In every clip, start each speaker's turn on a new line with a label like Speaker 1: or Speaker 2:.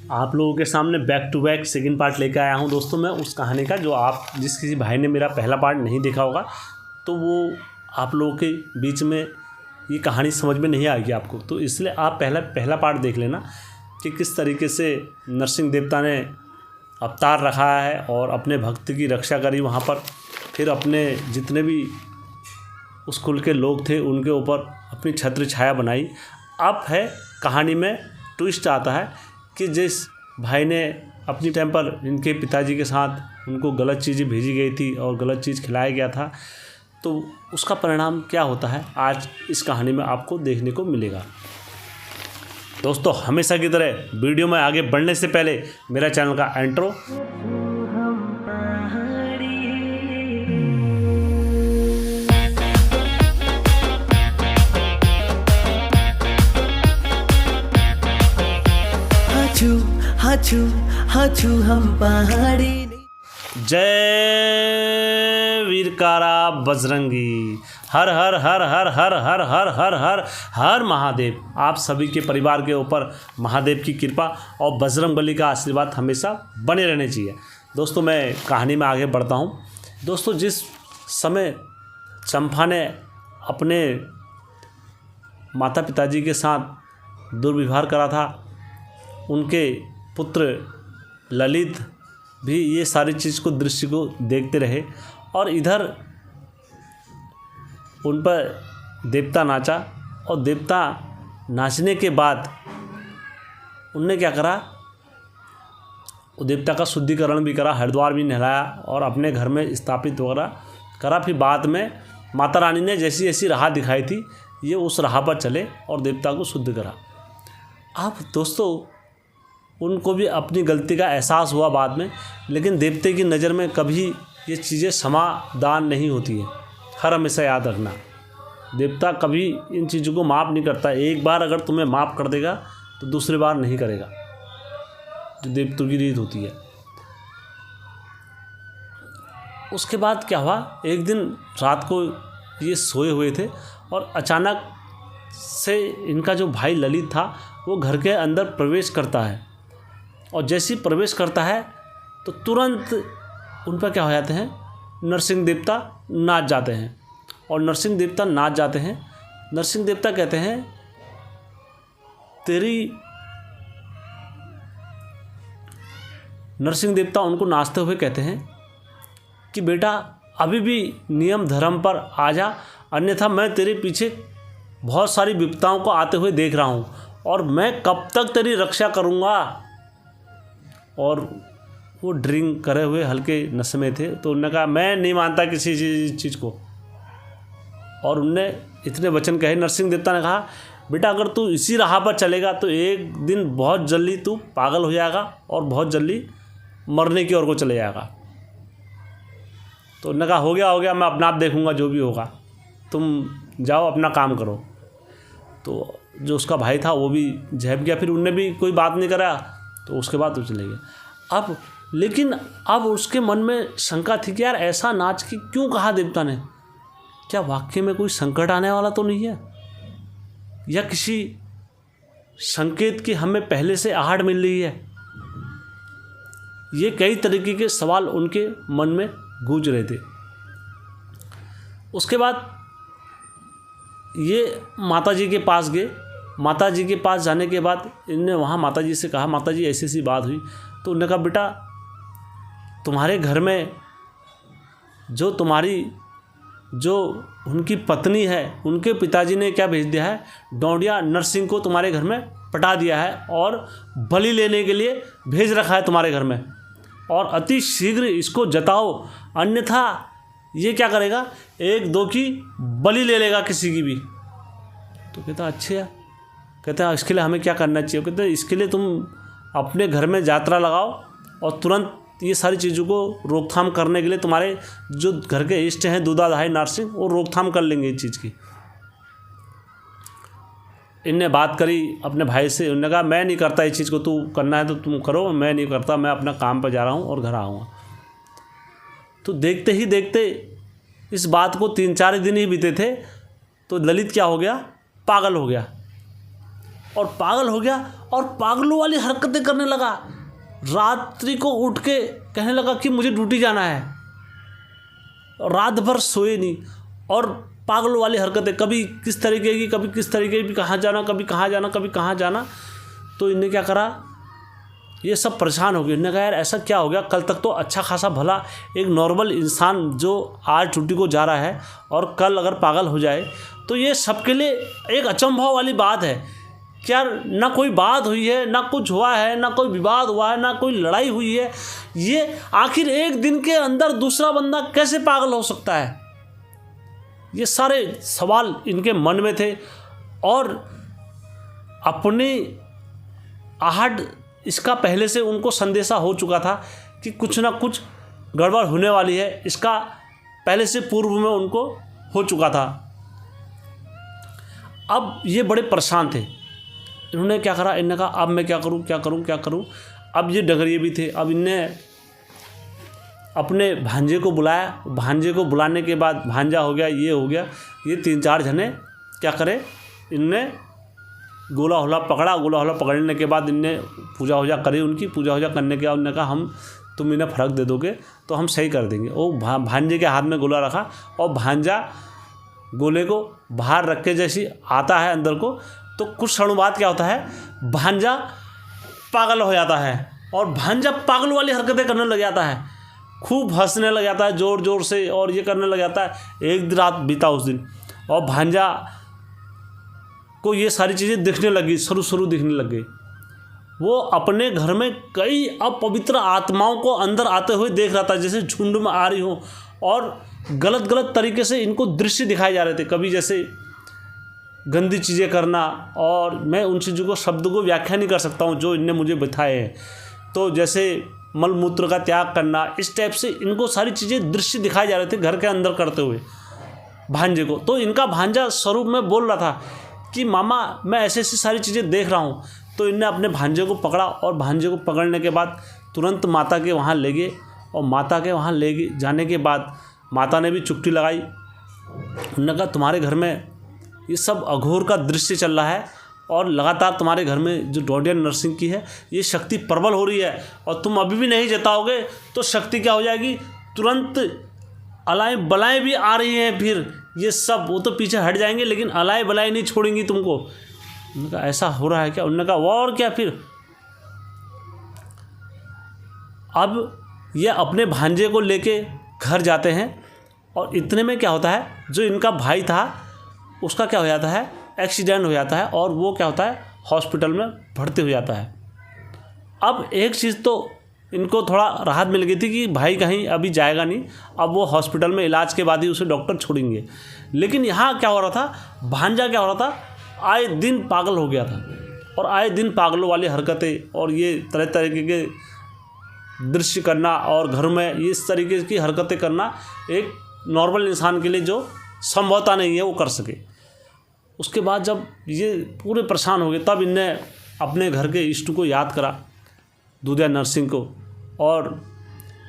Speaker 1: आप लोगों के सामने back to back second part लेकर आया हूं दोस्तों मैं उस कहानी का, जो आप जिस किसी भाई ने मेरा पहला पार्ट नहीं देखा होगा तो वो आप लोगों के बीच में ये कहानी समझ में नहीं आएगी आपको, तो इसलिए आप पहला पार्ट देख लेना कि किस तरीके से नरसिंह देवता ने अवतार रखा है और अपने भक्त की रक्षा करी वहाँ पर। फिर अपने जितने भी उस कुल के लोग थे उनके ऊपर अपनी छत्र छाया बनाई। अब है कहानी में ट्विस्ट आता है कि जिस भाई ने अपनी टाइम पर इनके पिताजी के साथ उनको गलत चीज़ें भेजी गई थी और गलत चीज़ खिलाया गया था, तो उसका परिणाम क्या होता है आज इस कहानी में आपको देखने को मिलेगा। दोस्तों हमेशा की तरह वीडियो में आगे बढ़ने से पहले मेरा चैनल का इंट्रो।
Speaker 2: हाचू हम पहाड़ी।
Speaker 1: जय वीरकारा बजरंगी, हर हर हर हर हर हर हर हर हर हर महादेव। आप सभी के परिवार के ऊपर महादेव की कृपा और बजरंगबली का आशीर्वाद हमेशा बने रहने चाहिए। दोस्तों मैं कहानी में आगे बढ़ता हूँ। दोस्तों जिस समय चंपा ने अपने माता पिताजी के साथ दुर्व्यवहार करा था, उनके पुत्र ललित भी ये सारी चीज़ को दृश्य को देखते रहे और इधर उन पर देवता नाचा और देवता नाचने के बाद उनने क्या करा, वो देवता का शुद्धिकरण भी करा, हरिद्वार भी नहलाया और अपने घर में स्थापित वगैरह करा। फिर बाद में माता रानी ने जैसी जैसी राह दिखाई थी ये उस राह पर चले और देवता को शुद्ध करा। अब दोस्तों उनको भी अपनी गलती का एहसास हुआ बाद में, लेकिन देवते की नज़र में कभी ये चीज़ें समाधान नहीं होती है। हर हमेशा याद रखना, देवता कभी इन चीज़ों को माफ़ नहीं करता। एक बार अगर तुम्हें माफ़ कर देगा तो दूसरी बार नहीं करेगा, जो देवतों की रीत होती है। उसके बाद क्या हुआ, एक दिन रात को ये सोए हुए थे और अचानक से इनका जो भाई ललित था वो घर के अंदर प्रवेश करता है और जैसे ही प्रवेश करता है तो तुरंत उन पर क्या हो जाते हैं, नरसिंह देवता नाच जाते हैं। और नरसिंह देवता नाच जाते हैं, नरसिंह देवता कहते हैं नरसिंह देवता उनको नाचते हुए कहते हैं कि बेटा अभी भी नियम धर्म पर आ जा, अन्यथा मैं तेरे पीछे बहुत सारी विपदाओं को आते हुए देख रहा हूँ और मैं कब तक तेरी रक्षा करूँगा। और वो ड्रिंक करे हुए हल्के नशे में थे, तो उन्होंने कहा मैं नहीं मानता किसी चीज़ को। और उनने इतने वचन कहे, नरसिंह देवता ने कहा बेटा अगर तू इसी राह पर चलेगा तो एक दिन बहुत जल्दी तू पागल हो जाएगा और बहुत जल्दी मरने की ओर को चले जाएगा। तो उन्होंने कहा हो गया मैं अपना आप देखूँगा, जो भी होगा तुम जाओ अपना काम करो। तो जो उसका भाई था वो भी झेप गया, फिर उनने भी कोई बात नहीं करा, तो उसके बाद वो चले गए। लेकिन अब उसके मन में शंका थी कि यार ऐसा नाच की क्यों कहा देवता ने, क्या वाकई में कोई संकट आने वाला तो नहीं है, या किसी संकेत की हमें पहले से आहट मिल रही है। ये कई तरीके के सवाल उनके मन में गूंज रहे थे। उसके बाद ये माता जी के पास गए। माता जी के पास जाने के बाद इन्होंने वहाँ माता जी से कहा माता जी ऐसी सी बात हुई। तो उन्होंने कहा बेटा तुम्हारे घर में जो उनकी पत्नी है उनके पिताजी ने क्या भेज दिया है, डोंडिया नरसिंह को तुम्हारे घर में पटा दिया है और बलि लेने के लिए भेज रखा है तुम्हारे घर में, और अति शीघ्र इसको जताओ, अन्यथा ये क्या करेगा, एक दो की बलि ले लेगा किसी की भी। तो कहता अच्छा, कहते हैं इसके लिए हमें क्या करना चाहिए। कहते हैं इसके लिए तुम अपने घर में यात्रा लगाओ और तुरंत ये सारी चीज़ों को रोकथाम करने के लिए तुम्हारे जो घर के इष्ट हैं दूधाधारी नरसिंह वो रोकथाम कर लेंगे इस चीज़ की। इनने बात करी अपने भाई से, उन्होंने कहा मैं नहीं करता इस चीज़ को, तू करना है तो तुम करो, मैं नहीं करता, मैं अपना काम पर जा रहा हूँ और घर आऊँगा। तो देखते ही देखते इस बात को 3-4 दिन ही बीते थे तो ललित क्या हो गया, पागल हो गया। और पागल हो गया और पागलों वाली हरकतें करने लगा। रात्रि को उठ के कहने लगा कि मुझे ड्यूटी जाना है। रात भर सोए नहीं और पागलों वाली हरकतें, कभी किस तरीके की, कभी किस तरीके की, कहाँ जाना, कभी कहाँ जाना, कभी कहाँ जाना। तो इन्हें क्या करा, ये सब परेशान हो गए। इन्होंने कहा यार ऐसा क्या हो गया, कल तक तो अच्छा खासा भला एक नॉर्मल इंसान जो आज ड्यूटी को जा रहा है और कल अगर पागल हो जाए तो ये सबके लिए एक अचंभव वाली बात है। क्या ना कोई बात हुई है, ना कुछ हुआ है, ना कोई विवाद हुआ है, ना कोई लड़ाई हुई है, ये आखिर एक दिन के अंदर दूसरा बंदा कैसे पागल हो सकता है। ये सारे सवाल इनके मन में थे और अपनी आहट इसका पहले से उनको संदेशा हो चुका था कि कुछ ना कुछ गड़बड़ होने वाली है, इसका पहले से पूर्व में उनको हो चुका था। अब ये बड़े परेशान थे। इन्होंने क्या करा, इन्होंने कहा अब मैं क्या करूं, क्या करूं, क्या करूं। अब ये डगरिये भी थे। अब इनने अपने भांजे को बुलाया। भांजे को बुलाने के बाद भांजा हो गया, ये हो गया, ये 3-4 जने क्या करे, इनने गोला होला पकड़ा। गोला होला पकड़ने के बाद इनने पूजा वूजा करी। उनकी पूजा वूजा करने के बाद उन्होंने कहा तुम इन्हें फ़र्क दे दोगे तो हम सही कर देंगे। वो भांजे के हाथ में गोला रखा और भांजा गोले को बाहर रख के जैसे आता है अंदर को, तो कुछ क्षणों बाद क्या होता है, भांजा पागल हो जाता है और भांजा पागल वाली हरकतें करने लग जाता है। खूब हंसने लग जाता है ज़ोर ज़ोर से और ये करने लग जाता है। एक रात बीता उस दिन और भांजा को ये सारी चीज़ें दिखने लगी, शुरू दिखने लग गई। वो अपने घर में कई अपवित्र आत्माओं को अंदर आते हुए देख रहा था, जैसे झुंड में आ रही हो और गलत तरीके से इनको दृश्य दिखाए जा रहे थे। कभी जैसे गंदी चीज़ें करना, और मैं उन चीज़ों को शब्द को व्याख्या नहीं कर सकता हूँ जो इनने मुझे बताए हैं। तो जैसे मलमूत्र का त्याग करना, इस टाइप से इनको सारी चीज़ें दृश्य दिखाए जा रहे थे घर के अंदर करते हुए भांजे को। तो इनका भांजा स्वरूप में बोल रहा था कि मामा मैं ऐसी सारी चीज़ें देख रहा हूँ। तो इनने अपने भांजे को पकड़ा और भांजे को पकड़ने के बाद तुरंत माता के वहाँ ले गए और माता के वहाँ ले जाने के बाद माता ने भी चुप्पी लगाई। उन्होंने कहा तुम्हारे घर में ये सब अघोर का दृश्य चल रहा है और लगातार तुम्हारे घर में जो डॉडियन नर्सिंग की है ये शक्ति प्रबल हो रही है और तुम अभी भी नहीं जताओगे तो शक्ति क्या हो जाएगी, तुरंत अलाएँ बलाएँ भी आ रही हैं। फिर ये सब वो तो पीछे हट जाएंगे लेकिन अलाए बलाएँ नहीं छोड़ेंगी तुमको। उन्होंने कहा ऐसा हो रहा है क्या? उन्होंने कहा वो और क्या। फिर अब ये अपने भांजे को लेके घर जाते हैं और इतने में क्या होता है, जो इनका भाई था उसका क्या हो जाता है, एक्सीडेंट हो जाता है और वो क्या होता है हॉस्पिटल में भर्ती हो जाता है। अब एक चीज़ तो इनको थोड़ा राहत मिल गई थी कि भाई कहीं अभी जाएगा नहीं, अब वो हॉस्पिटल में इलाज के बाद ही उसे डॉक्टर छोड़ेंगे। लेकिन यहाँ क्या हो रहा था, भांजा क्या हो रहा था, आए दिन पागल हो गया था और आए दिन पागलों वाली हरकतें और ये तरह तरीके के दृश्य करना और घर में इस तरीके की हरकतें करना एक नॉर्मल इंसान के लिए जो संभवता नहीं है वो कर सके। उसके बाद जब ये पूरे परेशान हो गए तब इनने अपने घर के इष्ट को याद करा, दूधिया नरसिंह को, और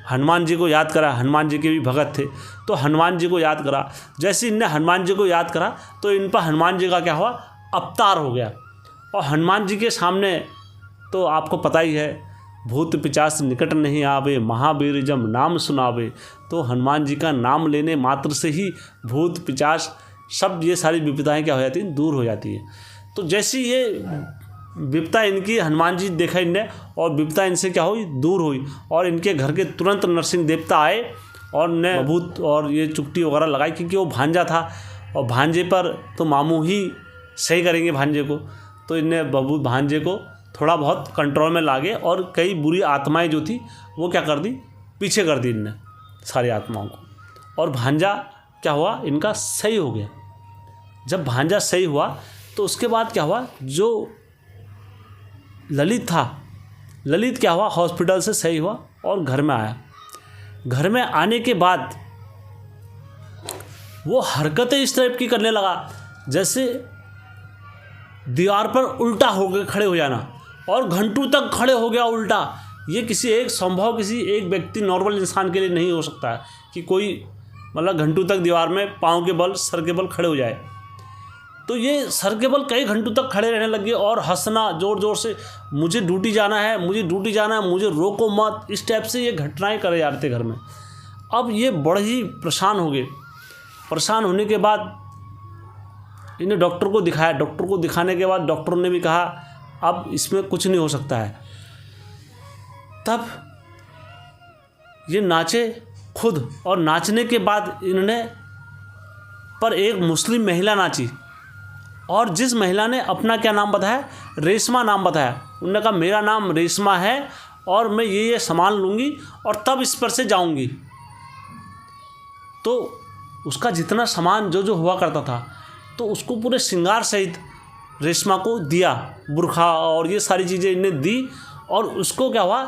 Speaker 1: हनुमान जी को याद करा। हनुमान जी के भी भगत थे तो हनुमान जी को याद करा। जैसे इनने हनुमान जी को याद करा तो इन पर हनुमान जी का क्या हुआ, अवतार हो गया। और हनुमान जी के सामने तो आपको पता ही है, भूत पिचास निकट नहीं आवे, महावीर जब नाम सुनावे। तो हनुमान जी का नाम लेने मात्र से ही भूत पिचास सब ये सारी विपदाएं क्या हो जाती हैं, दूर हो जाती हैं। तो जैसी ये विपदा इनकी हनुमान जी देखा इनने और विपदा इनसे क्या हुई, दूर हुई और इनके घर के तुरंत नरसिंह देवता आए और ने बबूत और ये चुट्टी वगैरह लगाई, क्योंकि वो भांजा था और भांजे पर तो मामू ही सही करेंगे भांजे को। तो इनने बबूत भांजे को थोड़ा बहुत कंट्रोल में लागे और कई बुरी आत्माएं जो थी वो क्या कर दी, पीछे कर दी इनने सारी आत्माओं को। और भांजा क्या हुआ, इनका सही हो गया। जब भांजा सही हुआ तो उसके बाद क्या हुआ, जो ललित था, ललित क्या हुआ, हॉस्पिटल से सही हुआ और घर में आया। घर में आने के बाद वो हरकतें इस टाइप की करने लगा जैसे दीवार पर उल्टा हो गए खड़े हो जाना और घंटों तक खड़े हो गया उल्टा। ये किसी एक व्यक्ति नॉर्मल इंसान के लिए नहीं हो सकता है कि कोई मतलब घंटों तक दीवार में पाँव के बल सर के बल खड़े हो जाए। तो ये सर के बल कई घंटों तक खड़े रहने लगे और हंसना ज़ोर ज़ोर से, मुझे ड्यूटी जाना है, मुझे ड्यूटी जाना है, मुझे रोको मत, इस टाइप से ये घटनाएं करे जा रहे थे घर में। अब ये बड़े ही परेशान हो गए। परेशान होने के बाद इन्हें डॉक्टर को दिखाया। डॉक्टर को दिखाने के बाद डॉक्टर ने भी कहा अब इसमें कुछ नहीं हो सकता है। तब ये नाचे खुद, और नाचने के बाद इन्होंने पर एक मुस्लिम महिला नाची, और जिस महिला ने अपना क्या नाम बताया, रेशमा नाम बताया। उन्होंने कहा मेरा नाम रेशमा है और मैं ये सामान लूँगी और तब इस पर से जाऊँगी। तो उसका जितना सामान जो जो हुआ करता था तो उसको पूरे श्रृंगार सहित रेशमा को दिया, बुरखा और ये सारी चीज़ें इन्हें दी, और उसको क्या हुआ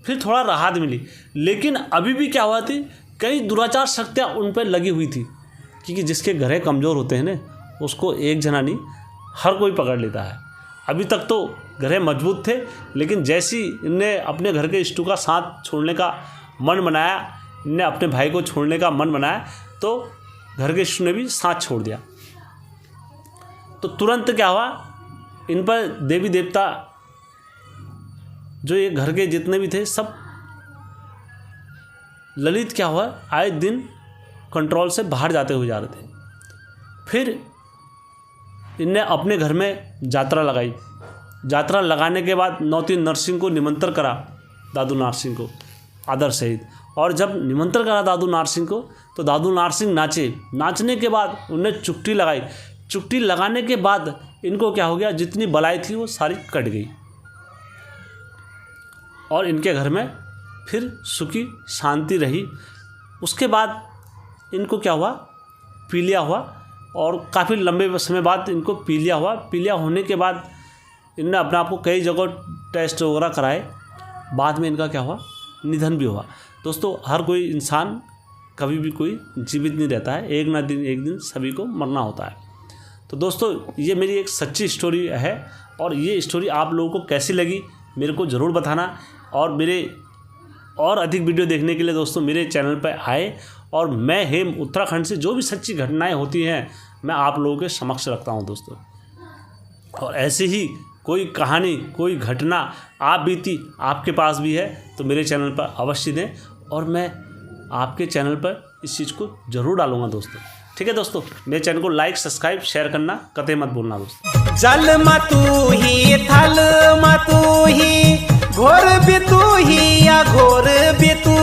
Speaker 1: फिर थोड़ा राहत मिली। लेकिन अभी भी क्या हुआ थी, कई दुराचार शक्तियाँ उन पर लगी हुई थी, क्योंकि जिसके घरे कमज़ोर होते हैं ना उसको एक जना नहीं हर कोई पकड़ लेता है। अभी तक तो घरे मजबूत थे, लेकिन जैसी इनने अपने घर के इष्टों का साथ छोड़ने का मन बनाया, इनने अपने भाई को छोड़ने का मन बनाया, तो घर के इष्टों ने भी साथ छोड़ दिया। तो तुरंत क्या हुआ, इन पर देवी देवता जो ये घर के जितने भी थे सब ललित क्या हुआ आए दिन कंट्रोल से बाहर जाते हुए जा रहे थे। फिर इनने अपने घर में यात्रा लगाई। यात्रा लगाने के बाद नौती नरसिंह को निमंत्रण करा, दादू नारसिंह को आदर सहित। और जब निमंत्रण करा दादू नारसिंह को तो दादू नारसिंह नाचे। नाचने के बाद उन्हें चुकटी लगाई। चुकटी लगाने के बाद इनको क्या हो गया, जितनी बलाई थी वो सारी कट गई और इनके घर में फिर सुखी शांति रही। उसके बाद इनको क्या हुआ, पीलिया हुआ, और काफ़ी लंबे समय बाद इनको पीलिया हुआ। पीलिया होने के बाद इनने अपने आप को कई जगह टेस्ट वगैरह कराए। बाद में इनका क्या हुआ, निधन भी हुआ। दोस्तों, हर कोई इंसान कभी भी कोई जीवित नहीं रहता है, एक ना एक दिन सभी को मरना होता है। तो दोस्तों, ये मेरी एक सच्ची स्टोरी है, और ये स्टोरी आप लोगों को कैसी लगी मेरे को ज़रूर बताना। और मेरे और अधिक वीडियो देखने के लिए दोस्तों मेरे चैनल पर आए, और मैं हेम उत्तराखंड से जो भी सच्ची घटनाएं होती हैं मैं आप लोगों के समक्ष रखता हूं दोस्तों। और ऐसी ही कोई कहानी, कोई घटना आप बीती आपके पास भी है तो मेरे चैनल पर अवश्य दें, और मैं आपके चैनल पर इस चीज़ को ज़रूर डालूंगा दोस्तों। ठीक है दोस्तों, मेरे चैनल को लाइक, सब्सक्राइब, शेयर करना कतई मत भूलना दोस्तों।
Speaker 2: जल मतू ही, थल मतू ही, घोर भी तू ही या घोर भी तू,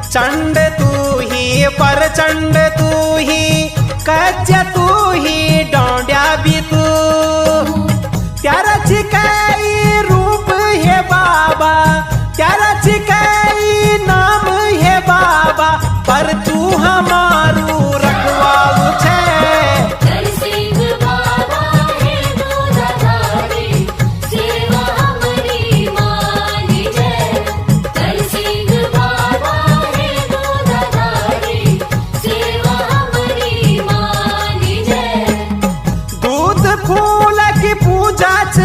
Speaker 2: चंड तू ही, परचंड तू ही, कच्च तू ही, डोंड्या भी तू। त्यारा चिकाई रूप है बाबा, त्यारा चिकाई नाम है बाबा, पर तू हमारू रखवाऊ छे।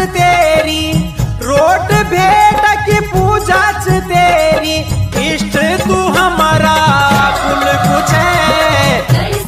Speaker 2: तेरी रोट भेंट की पूजा तेरी, इष्ट तू